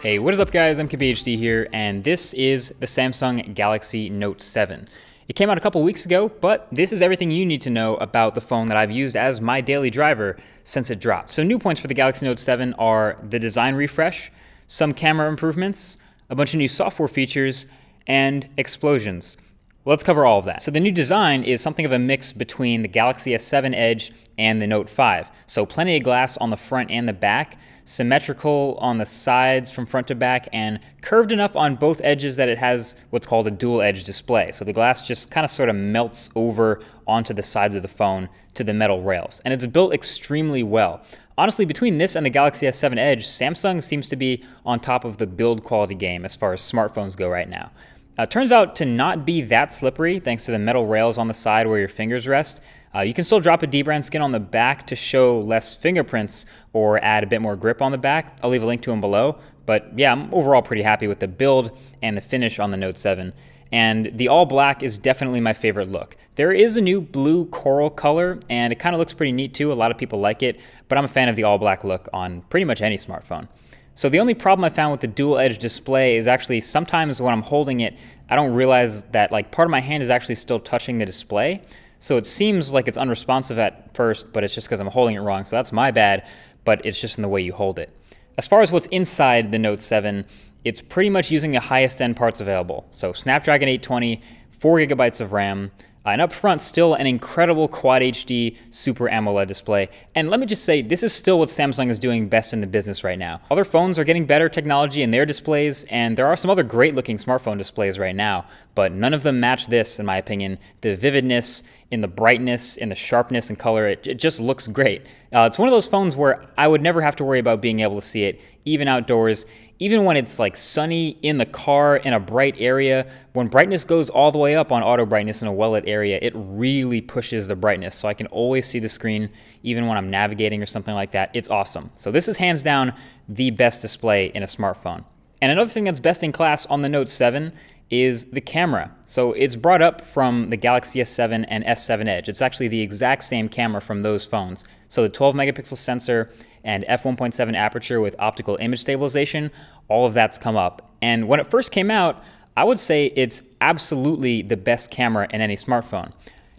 Hey, what is up guys? I'm KBHD here, and this is the Samsung Galaxy Note 7. It came out a couple weeks ago, but this is everything you need to know about the phone that I've used as my daily driver since it dropped. So new points for the Galaxy Note 7 are the design refresh, some camera improvements, a bunch of new software features, and explosions. Let's cover all of that. So the new design is something of a mix between the Galaxy S7 Edge and the Note 5. So plenty of glass on the front and the back, symmetrical on the sides from front to back, and curved enough on both edges that it has what's called a dual edge display. So the glass just kind of sort of melts over onto the sides of the phone to the metal rails. And it's built extremely well. Honestly, between this and the Galaxy S7 Edge, Samsung seems to be on top of the build quality game as far as smartphones go right now. It turns out to not be that slippery thanks to the metal rails on the side where your fingers rest. You can still drop a dbrand skin on the back to show less fingerprints or add a bit more grip on the back. I'll leave a link to them below. But yeah, I'm overall pretty happy with the build and the finish on the Note 7. And the all black is definitely my favorite look. There is a new blue coral color, and it kind of looks pretty neat too. A lot of people like it, but I'm a fan of the all black look on pretty much any smartphone. So the only problem I found with the dual edge display is actually sometimes when I'm holding it, I don't realize that like part of my hand is actually still touching the display. So it seems like it's unresponsive at first, but it's just because I'm holding it wrong. So that's my bad, but it's just in the way you hold it. As far as what's inside the Note 7, it's pretty much using the highest end parts available. So Snapdragon 820, 4 GB of RAM, and up front, still an incredible Quad HD Super AMOLED display. And let me just say, this is still what Samsung is doing best in the business right now. Other phones are getting better technology in their displays, and there are some other great looking smartphone displays right now, but none of them match this, in my opinion. The vividness, in the brightness, in the sharpness and color, it just looks great. It's one of those phones where I would never have to worry about being able to see it, even outdoors, even when it's like sunny, in the car, in a bright area. When brightness goes all the way up on auto brightness in a well-lit area, it really pushes the brightness. So I can always see the screen, even when I'm navigating or something like that. It's awesome. So this is hands down the best display in a smartphone. And another thing that's best in class on the Note 7 is the camera. So it's brought up from the Galaxy S7 and S7 Edge. It's actually the exact same camera from those phones. So the 12 megapixel sensor and f1.7 aperture with optical image stabilization, all of that's come up. And when it first came out, I would say it's absolutely the best camera in any smartphone.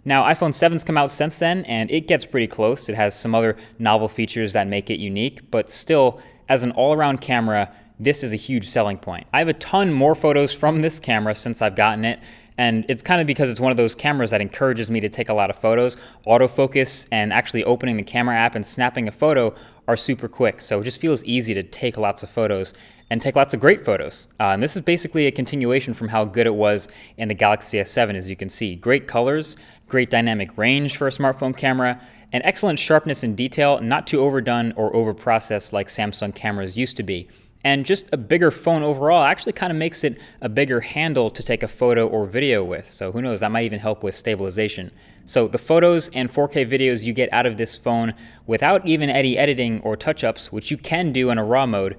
Now, iPhone 7's come out since then, and it gets pretty close. It has some other novel features that make it unique, but still, as an all-around camera, this is a huge selling point. I have a ton more photos from this camera since I've gotten it, and it's kind of because it's one of those cameras that encourages me to take a lot of photos. Autofocus and actually opening the camera app and snapping a photo are super quick, so it just feels easy to take lots of photos and take lots of great photos. And this is basically a continuation from how good it was in the Galaxy S7, as you can see. Great colors, great dynamic range for a smartphone camera, and excellent sharpness and detail, not too overdone or overprocessed like Samsung cameras used to be. And just a bigger phone overall actually kind of makes it a bigger handle to take a photo or video with. So who knows, that might even help with stabilization. So the photos and 4K videos you get out of this phone without even any editing or touch-ups, which you can do in a RAW mode,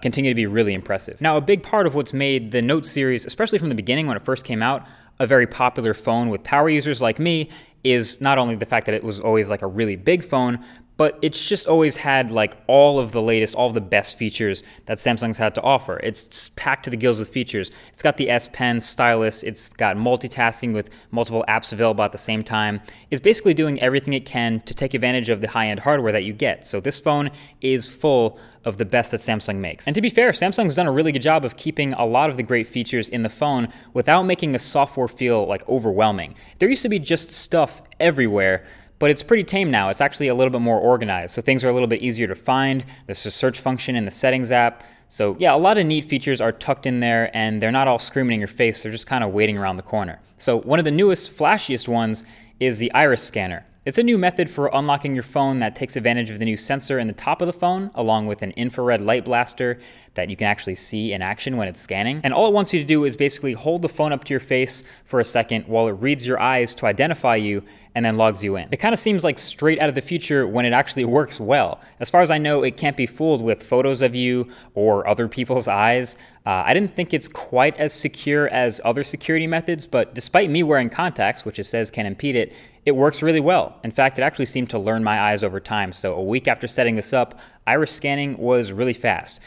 continue to be really impressive. Now, a big part of what's made the Note series, especially from the beginning when it first came out, a very popular phone with power users like me, is not only the fact that it was always like a really big phone, but it's just always had like all of the latest, all of the best features that Samsung's had to offer. It's packed to the gills with features. It's got the S Pen stylus. It's got multitasking with multiple apps available at the same time. It's basically doing everything it can to take advantage of the high-end hardware that you get. So this phone is full of the best that Samsung makes. And to be fair, Samsung's done a really good job of keeping a lot of the great features in the phone without making the software feel like overwhelming. There used to be just stuff everywhere, but it's pretty tame now. It's actually a little bit more organized, so things are a little bit easier to find. There's a search function in the settings app. So yeah, a lot of neat features are tucked in there, and they're not all screaming in your face. They're just kind of waiting around the corner. So one of the newest, flashiest ones is the iris scanner. It's a new method for unlocking your phone that takes advantage of the new sensor in the top of the phone, along with an infrared light blaster that you can actually see in action when it's scanning. And all it wants you to do is basically hold the phone up to your face for a second while it reads your eyes to identify you and then logs you in. It kind of seems like straight out of the future when it actually works well. As far as I know, it can't be fooled with photos of you or other people's eyes. I didn't think it's quite as secure as other security methods, but despite me wearing contacts, which it says can impede it, it works really well. In fact, it actually seemed to learn my eyes over time. So a week after setting this up, iris scanning was really fast.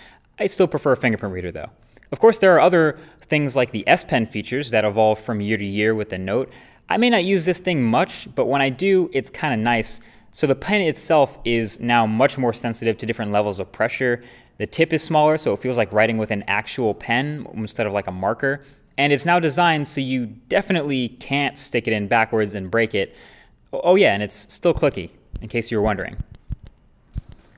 I still prefer a fingerprint reader though. Of course, there are other things like the S Pen features that evolve from year to year with the Note. I may not use this thing much, but when I do, it's kind of nice. So the pen itself is now much more sensitive to different levels of pressure. The tip is smaller, so it feels like writing with an actual pen instead of like a marker. And it's now designed so you definitely can't stick it in backwards and break it. Oh yeah, and it's still clicky, in case you were wondering.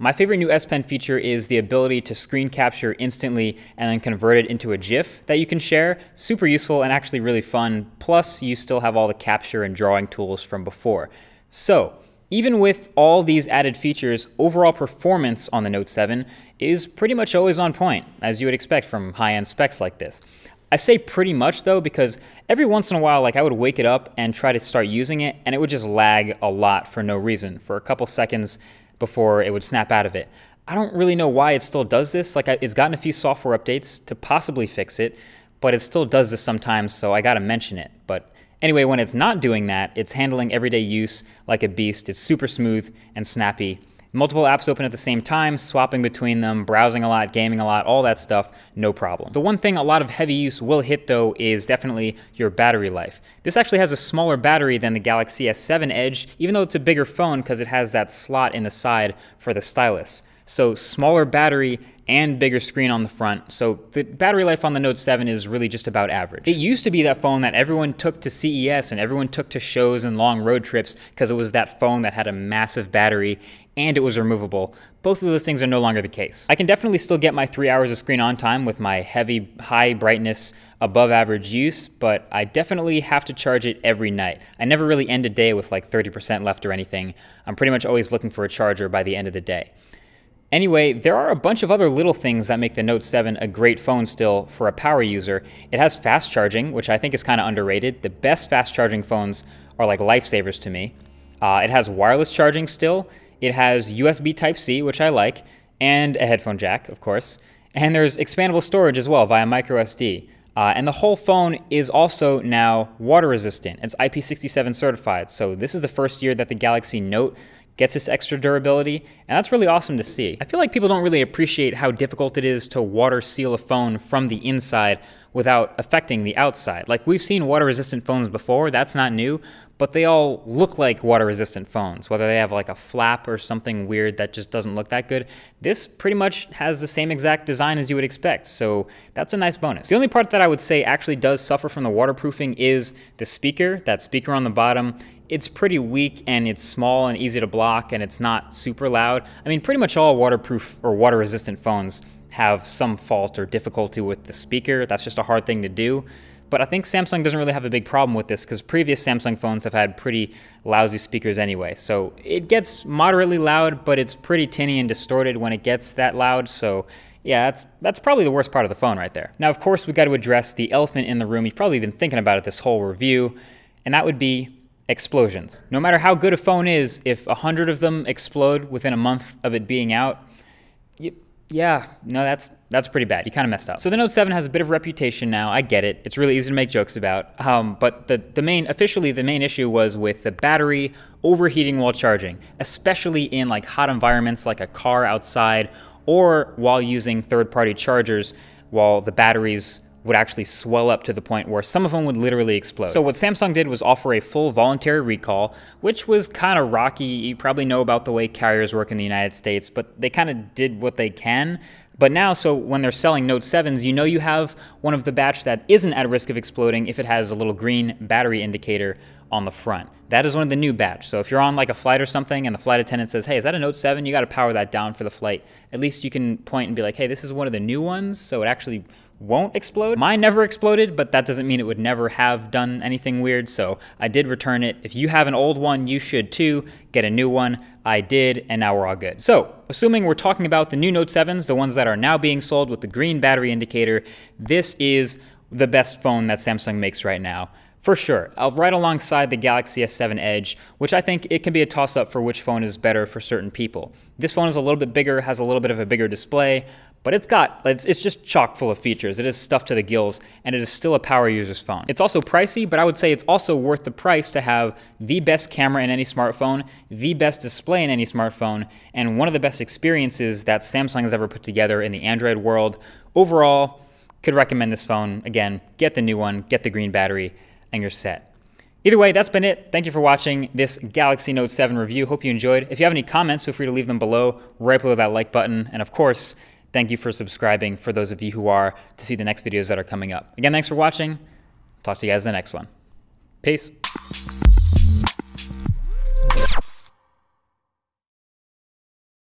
My favorite new S Pen feature is the ability to screen capture instantly and then convert it into a GIF that you can share. Super useful and actually really fun. Plus, you still have all the capture and drawing tools from before. So, even with all these added features, overall performance on the Note 7 is pretty much always on point, as you would expect from high-end specs like this. I say pretty much though because every once in a while, like I would wake it up and try to start using it and it would just lag a lot for no reason for a couple seconds before it would snap out of it. I don't really know why it still does this. Like it's gotten a few software updates to possibly fix it, but it still does this sometimes, so I gotta mention it. But anyway, when it's not doing that, it's handling everyday use like a beast. It's super smooth and snappy. Multiple apps open at the same time, swapping between them, browsing a lot, gaming a lot, all that stuff, no problem. The one thing a lot of heavy use will hit though is definitely your battery life. This actually has a smaller battery than the Galaxy S7 Edge, even though it's a bigger phone because it has that slot in the side for the stylus. So smaller battery and bigger screen on the front. So the battery life on the Note 7 is really just about average. It used to be that phone that everyone took to CES and everyone took to shows and long road trips because it was that phone that had a massive battery and it was removable. Both of those things are no longer the case. I can definitely still get my 3 hours of screen on time with my heavy, high brightness, above average use, but I definitely have to charge it every night. I never really end a day with like 30% left or anything. I'm pretty much always looking for a charger by the end of the day. Anyway, there are a bunch of other little things that make the Note 7 a great phone still for a power user. It has fast charging, which I think is kind of underrated. The best fast charging phones are like lifesavers to me. It has wireless charging still. It has USB Type-C, which I like, and a headphone jack, of course. And there's expandable storage as well via microSD. And the whole phone is also now water resistant. It's IP67 certified. So this is the first year that the Galaxy Note gets this extra durability, and that's really awesome to see. I feel like people don't really appreciate how difficult it is to water seal a phone from the inside without affecting the outside. Like we've seen water resistant phones before, that's not new, but they all look like water resistant phones, whether they have like a flap or something weird that just doesn't look that good. This pretty much has the same exact design as you would expect, so that's a nice bonus. The only part that I would say actually does suffer from the waterproofing is the speaker, that speaker on the bottom. It's pretty weak and it's small and easy to block and it's not super loud. I mean, pretty much all waterproof or water resistant phones have some fault or difficulty with the speaker. That's just a hard thing to do. But I think Samsung doesn't really have a big problem with this because previous Samsung phones have had pretty lousy speakers anyway. So it gets moderately loud, but it's pretty tinny and distorted when it gets that loud. So yeah, that's probably the worst part of the phone right there. Now, of course, we got to address the elephant in the room. You've probably been thinking about it this whole review, and that would be explosions. No matter how good a phone is, if 100 of them explode within a month of it being out, that's pretty bad. You kind of messed up. So the Note 7 has a bit of reputation now. I get it. It's really easy to make jokes about. But the main issue was with the battery overheating while charging, especially in like hot environments like a car outside or while using third-party chargers while the batteries would actually swell up to the point where some of them would literally explode. So what Samsung did was offer a full voluntary recall, which was kind of rocky. You probably know about the way carriers work in the United States, but they kind of did what they can. But now, so when they're selling Note 7s, you know you have one of the batch that isn't at risk of exploding if it has a little green battery indicator on the front. That is one of the new batch. So if you're on like a flight or something and the flight attendant says, hey, is that a Note 7? You got to power that down for the flight. At least you can point and be like, hey, this is one of the new ones, so it actually won't explode. Mine never exploded, but that doesn't mean it would never have done anything weird, so I did return it. If you have an old one, you should too. Get a new one. I did, and now we're all good. So, assuming we're talking about the new Note 7s, the ones that are now being sold with the green battery indicator, this is the best phone that Samsung makes right now. For sure, right alongside the Galaxy S7 Edge, which I think it can be a toss-up for which phone is better for certain people. This phone is a little bit bigger, has a little bit of a bigger display, but it's just chock full of features. It is stuffed to the gills, and it is still a power user's phone. It's also pricey, but I would say it's also worth the price to have the best camera in any smartphone, the best display in any smartphone, and one of the best experiences that Samsung has ever put together in the Android world. Overall, could recommend this phone. Again, get the new one, get the green battery, and you're set. Either way, that's been it. Thank you for watching this Galaxy Note 7 review. Hope you enjoyed. If you have any comments, feel free to leave them below, right below that like button. And of course, thank you for subscribing for those of you who are to see the next videos that are coming up. Again, thanks for watching. Talk to you guys in the next one. Peace.